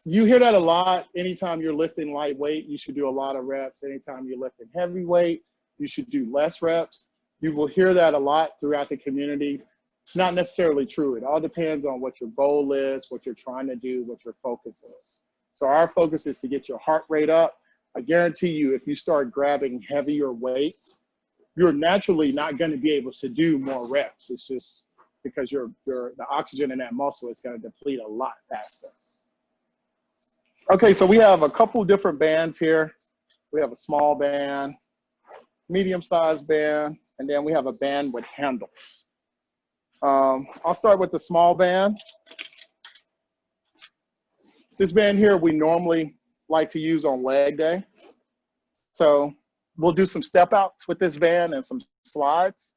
you hear that a lot. Anytime you're lifting lightweight, you should do a lot of reps. Anytime you're lifting heavyweight, you should do less reps. You will hear that a lot throughout the community. It's not necessarily true. It all depends on what your goal is, what you're trying to do, what your focus is. So our focus is to get your heart rate up. I guarantee you, if you start grabbing heavier weights, you're naturally not going to be able to do more reps. It's just because the oxygen in that muscle is going to deplete a lot faster. Okay, so we have a couple different bands here. We have a small band, medium-sized band, and then we have a band with handles. I'll start with the small band. This band here we normally like to use on leg day. So we'll do some step outs with this band and some slides.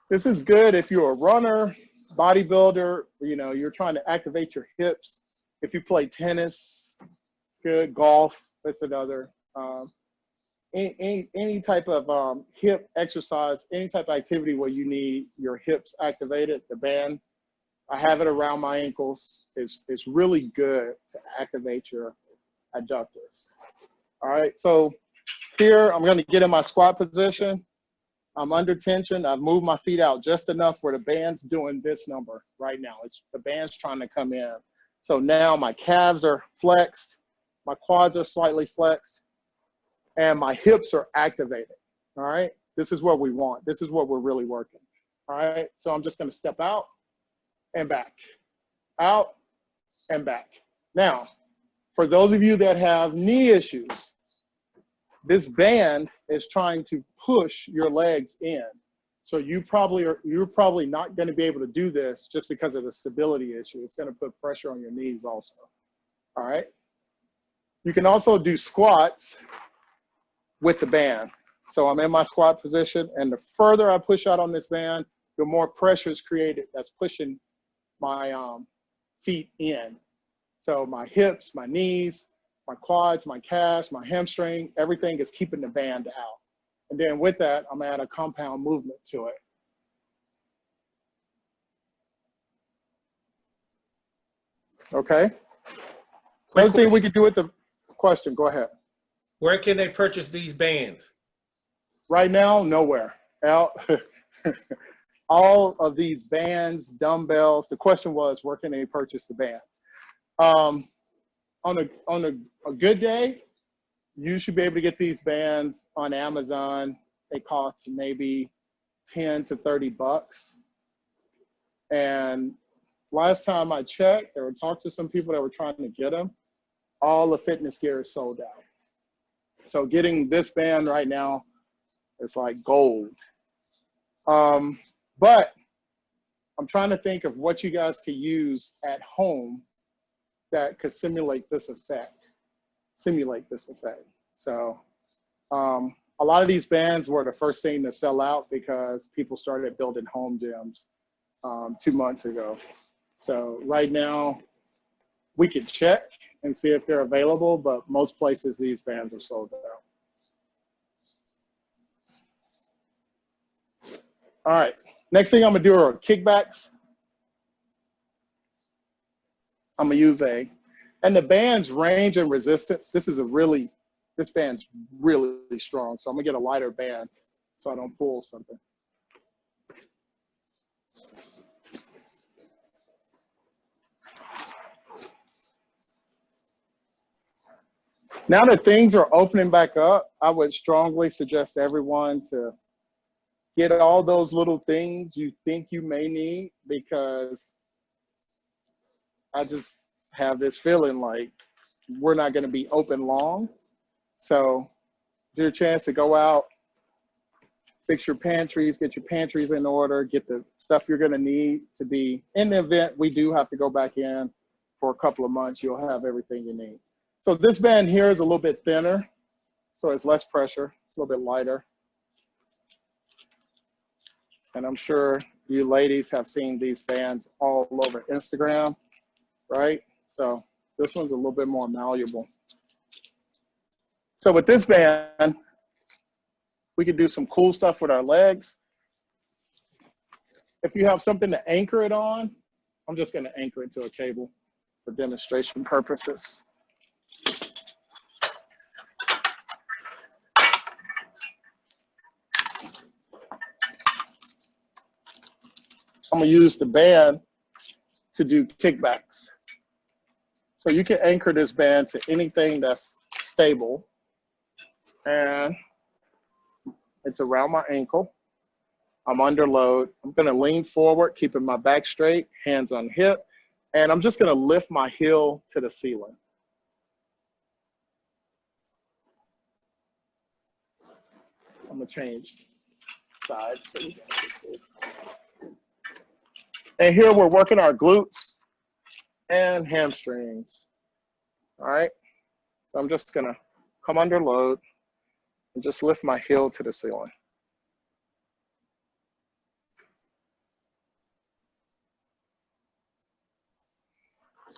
This is good if you're a runner, bodybuilder, you know, you're trying to activate your hips. If you play tennis, good. Golf, that's another. Any type of hip exercise, any type of activity where you need your hips activated, the band, I have it around my ankles. It's really good to activate your adductors. All right, so here I'm going to get in my squat position. I'm under tension. I've moved my feet out just enough where the band's doing this number right now. It's the band's trying to come in. So now my calves are flexed, my quads are slightly flexed, and my hips are activated. All right, this is what we want. This is what we're really working. All right, so I'm just going to step out and back, out and back. Now, for those of you that have knee issues, this band is trying to push your legs in. So you're probably not going to be able to do this just because of the stability issue. It's going to put pressure on your knees also. All right. You can also do squats with the band. So I'm in my squat position, and the further I push out on this band, the more pressure is created that's pushing my feet in. So my hips, my knees, my quads, my calves, my hamstring, everything is keeping the band out. And then with that, I'm gonna add a compound movement to it. Okay. Another thing we could do with the question, go ahead. Where can they purchase these bands? Right now, nowhere. All of these bands, dumbbells, the question was, where can they purchase the bands? On a good day, you should be able to get these bands on Amazon. They cost maybe 10 to 30 bucks. And last time I checked or talked to some people that were trying to get them, all the fitness gear is sold out. So getting this band right now is like gold. But I'm trying to think of what you guys could use at home that could simulate this effect. So a lot of these bands were the first thing to sell out because people started building home gyms 2 months ago. So right now we can check and see if they're available, but most places these bands are sold out. All right, next thing I'm gonna do are kickbacks. I'm gonna use and the band's range and resistance, this band's really strong. So I'm gonna get a lighter band so I don't pull something. Now that things are opening back up, I would strongly suggest everyone to get all those little things you think you may need, because I just have this feeling like we're not going to be open long. So it's your chance to go out, fix your pantries, get your pantries in order, get the stuff you're going to need to be in the event we do have to go back in for a couple of months. You'll have everything you need. So this band here is a little bit thinner, so it's less pressure. It's a little bit lighter. And I'm sure you ladies have seen these bands all over Instagram, right? So this one's a little bit more malleable. So with this band, we can do some cool stuff with our legs. If you have something to anchor it on, I'm just gonna anchor it to a cable for demonstration purposes. I'm gonna use the band to do kickbacks. So you can anchor this band to anything that's stable, and it's around my ankle. I'm under load. I'm gonna lean forward, keeping my back straight, hands on hip, and I'm just gonna lift my heel to the ceiling. I'm gonna change sides so you guys can see. And here we're working our glutes and hamstrings. All right, so I'm just gonna come under load and just lift my heel to the ceiling.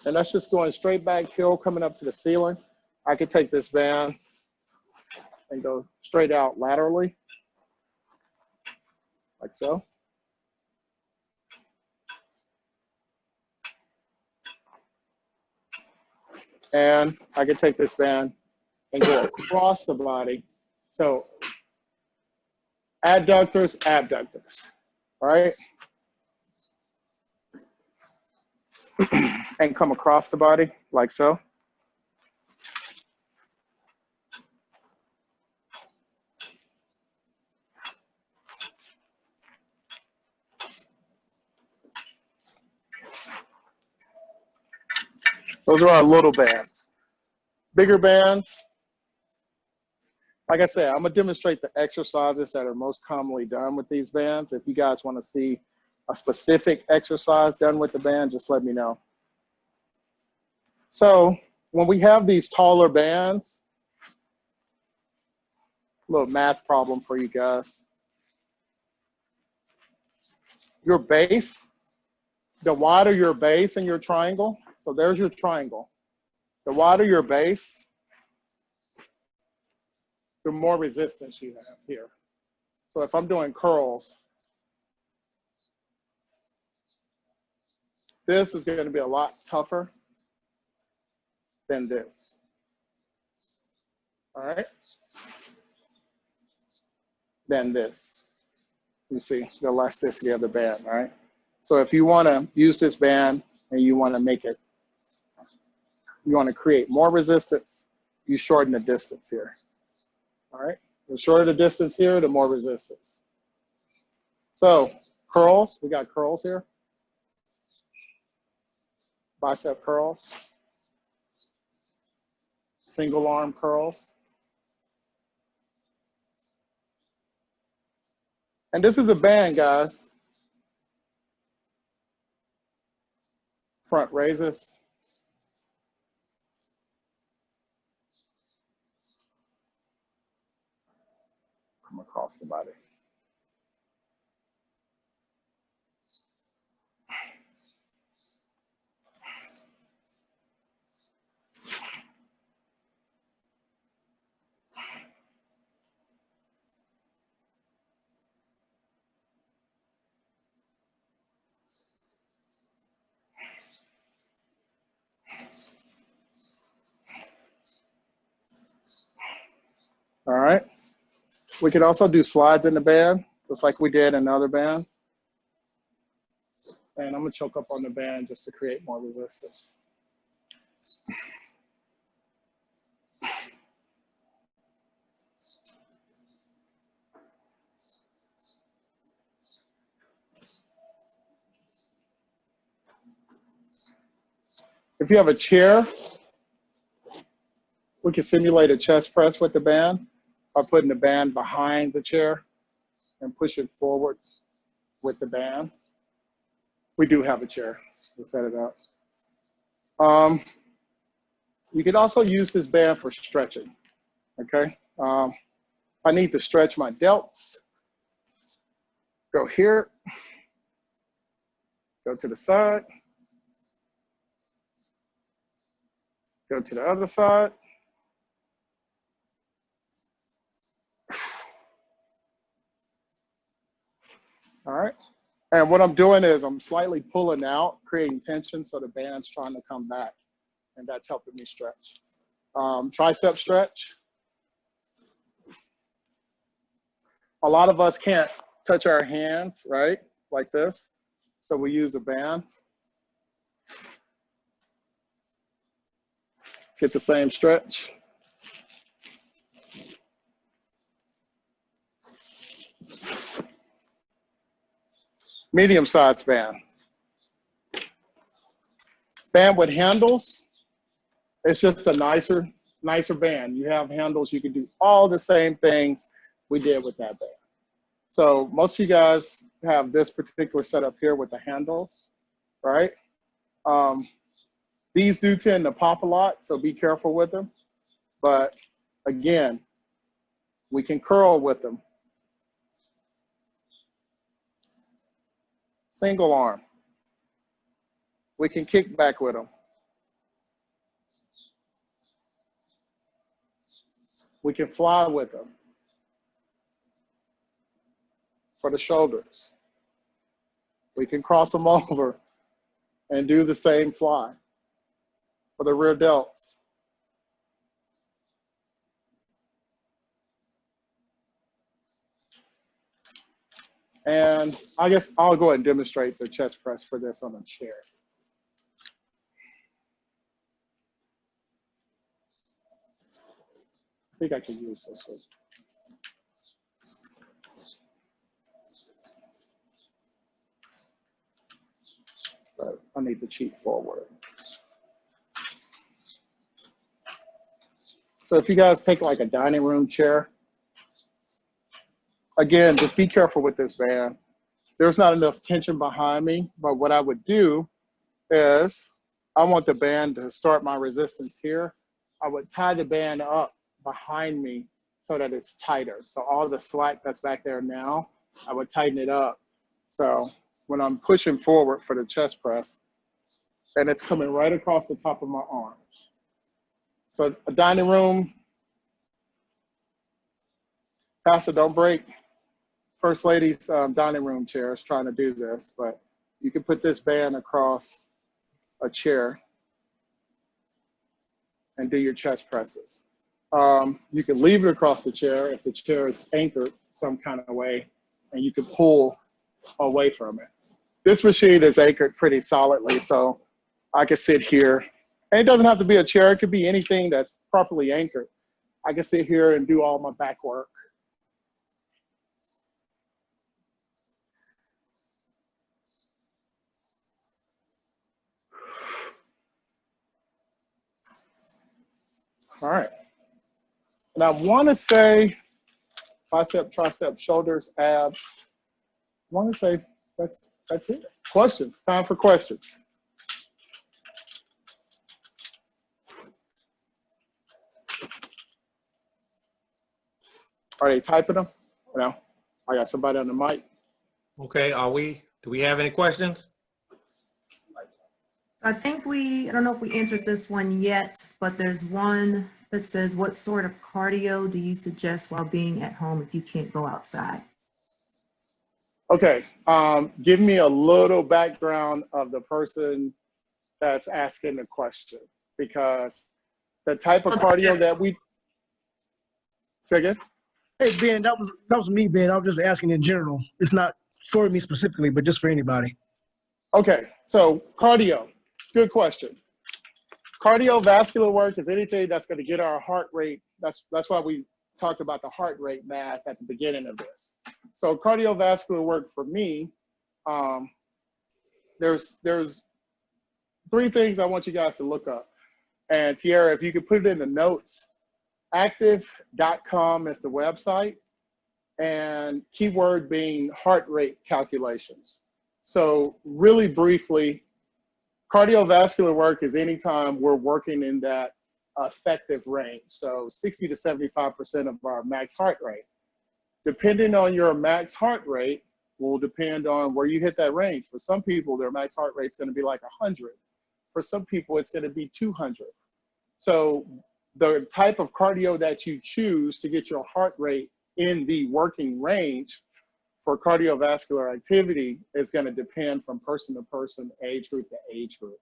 And that's just going straight back hill, coming up to the ceiling. I could take this band and go straight out laterally, like so. And I can take this band and go across the body. So adductors, abductors, all right? And come across the body like so. Those are our little bands. Bigger bands, like I said, I'm gonna demonstrate the exercises that are most commonly done with these bands. If you guys wanna see a specific exercise done with the band, just let me know. So when we have these taller bands, a little math problem for you guys. Your base, the wider your base in your triangle, so there's your triangle. The wider your base, the more resistance you have here. So if I'm doing curls, this is going to be a lot tougher than this. All right? Than this. You see the elasticity of the band, right? So if you want to use this band and you want to make it, you want to create more resistance, you shorten the distance here. All right? The shorter the distance here, the more resistance. So curls, we got curls here. Bicep curls. Single arm curls. And this is a band, guys. Front raises. Come across the body. All right. We could also do slides in the band, just like we did in other bands. And I'm gonna choke up on the band just to create more resistance. If you have a chair, we can simulate a chest press with the band by putting the band behind the chair and push it forward with the band. We do have a chair to set it up. You can also use this band for stretching, okay? I need to stretch my delts. Go here, go to the side, go to the other side. All right. And what I'm doing is I'm slightly pulling out, creating tension so the band's trying to come back. And that's helping me stretch. Tricep stretch. A lot of us can't touch our hands, right? Like this. So we use a band. Get the same stretch. Medium-sized band. Band with handles. It's just a nicer band. You have handles, you can do all the same things we did with that band. So most of you guys have this particular setup here with the handles, right? These do tend to pop a lot, so be careful with them. But again, we can curl with them. Single arm. We can kick back with them. We can fly with them for the shoulders. We can cross them over and do the same fly for the rear delts. And I guess I'll go ahead and demonstrate the chest press for this on a chair. I think I can use this one. But I need to cheat forward. So if you guys take like a dining room chair, again, just be careful with this band. There's not enough tension behind me, but what I would do is I want the band to start my resistance here. I would tie the band up behind me so that it's tighter. So all the slack that's back there now, I would tighten it up. So when I'm pushing forward for the chest press, and it's coming right across the top of my arms. So a dining room, Pastor, don't break First Lady's dining room chair is trying to do this, but you can put this band across a chair and do your chest presses. You can leave it across the chair if the chair is anchored some kind of way, and you can pull away from it. This machine is anchored pretty solidly, so I can sit here. And it doesn't have to be a chair. It could be anything that's properly anchored. I can sit here and do all my back work. All right. And I want to say bicep, tricep, shoulders, abs. I want to say that's it. Questions. Time for questions. Are they typing them? No. I got somebody on the mic. Okay, do we have any questions? I think I don't know if we answered this one yet, but there's one that says, what sort of cardio do you suggest while being at home if you can't go outside? Okay, give me a little background of the person that's asking the question, because the type of cardio that we, say again? Hey, Ben, that was me, Ben. I was just asking in general. It's not for me specifically, but just for anybody. Okay, so cardio, good question. Cardiovascular work is anything that's going to get our heart rate. That's why we talked about the heart rate math at the beginning of this. So cardiovascular work for me, there's 3 things I want you guys to look up. And Tiara, if you could put it in the notes, active.com is the website, and keyword being heart rate calculations. So really briefly, cardiovascular work is anytime we're working in that effective range. So 60 to 75% of our max heart rate. Depending on your max heart rate will depend on where you hit that range. For some people, their max heart rate is going to be like 100. For some people, it's going to be 200. So the type of cardio that you choose to get your heart rate in the working range for cardiovascular activity is going to depend from person to person, age group to age group.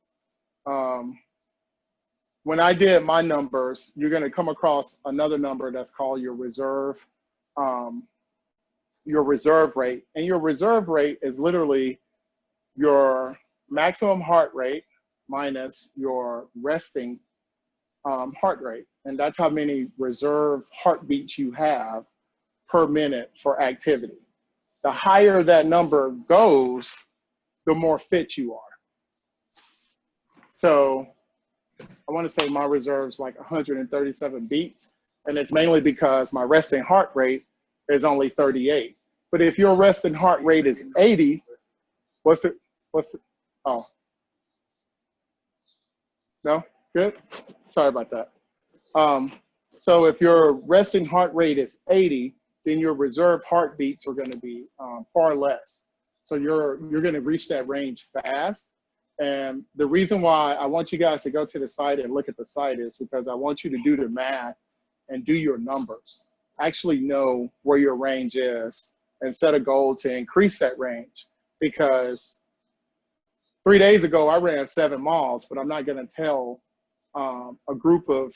When I did my numbers, you're going to come across another number that's called your reserve rate. And your reserve rate is literally your maximum heart rate minus your resting heart rate. And that's how many reserve heartbeats you have per minute for activity. The higher that number goes, the more fit you are. So I want to say my reserve's like 137 beats, and it's mainly because my resting heart rate is only 38. But if your resting heart rate is 80, oh, no, good? Sorry about that. So if your resting heart rate is 80, then your reserve heartbeats are going to be far less. So you're going to reach that range fast. And the reason why I want you guys to go to the site and look at the site is because I want you to do the math and do your numbers. Actually know where your range is and set a goal to increase that range. Because 3 days ago, I ran 7 miles, but I'm not going to tell a group of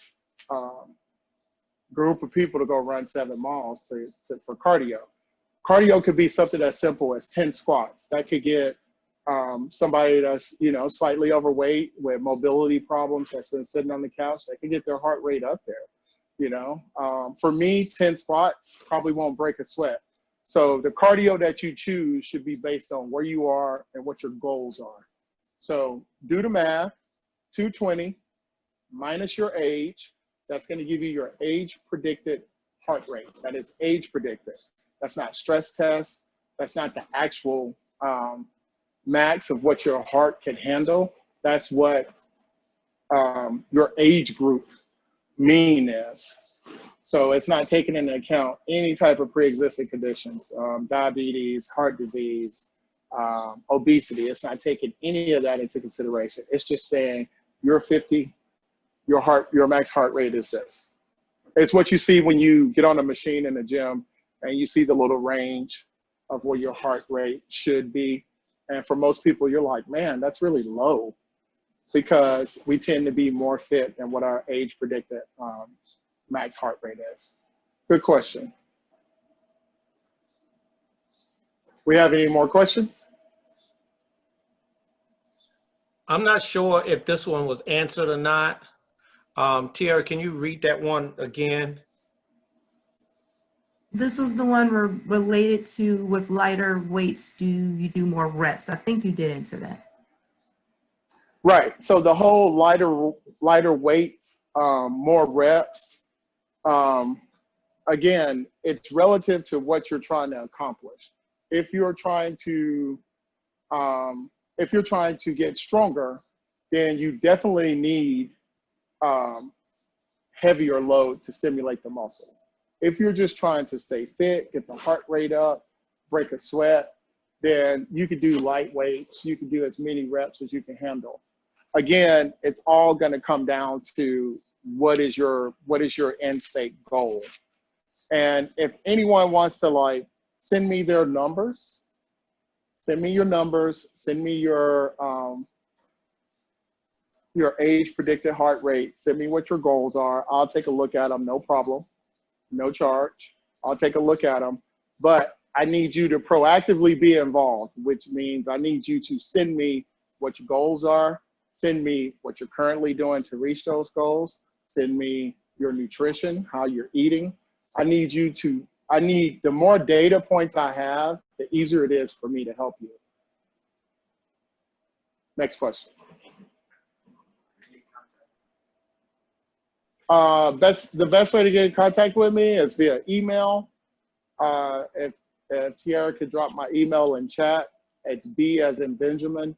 people to go run 7 miles for cardio. Cardio could be something as simple as 10 squats. That could get somebody that's, you know, slightly overweight with mobility problems that's been sitting on the couch, they can get their heart rate up there, you know. For me, 10 squats probably won't break a sweat. So the cardio that you choose should be based on where you are and what your goals are. So do the math, 220 minus your age, that's going to give you your age predicted heart rate. That is age predicted. That's not stress test. That's not the actual max of what your heart can handle. That's what your age group mean is. So it's not taking into account any type of pre-existing conditions, diabetes, heart disease, obesity. It's not taking any of that into consideration. It's just saying you're 50, your max heart rate is this. It's what you see when you get on a machine in the gym and you see the little range of where your heart rate should be. And for most people, you're like, man, that's really low, because we tend to be more fit than what our age predicted max heart rate is. Good question. We have any more questions? I'm not sure if this one was answered or not. Tiara, can you read that one again? This was the one related to, with lighter weights, do you do more reps? I think you did answer that. Right. So the whole lighter weights, more reps. Again, it's relative to what you're trying to accomplish. If you're trying to get stronger, then you definitely need heavier load to stimulate the muscle. If you're just trying to stay fit, get the heart rate up, break a sweat, then you could do light weights. You can do as many reps as you can handle. Again, it's all going to come down to what is your end state goal. And if anyone wants to, like, send me their numbers, send me your numbers, send me your age predicted heart rate, send me what your goals are. I'll take a look at them, no problem, no charge. I'll take a look at them, but I need you to proactively be involved, which means I need you to send me what your goals are, send me what you're currently doing to reach those goals, send me your nutrition, how you're eating. I need the more data points I have, the easier it is for me to help you. Next question. The best way to get in contact with me is via email. If Tiara could drop my email in chat, it's B as in Benjamin,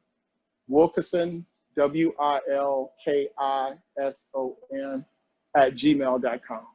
Wilkison, WILKISON @gmail.com.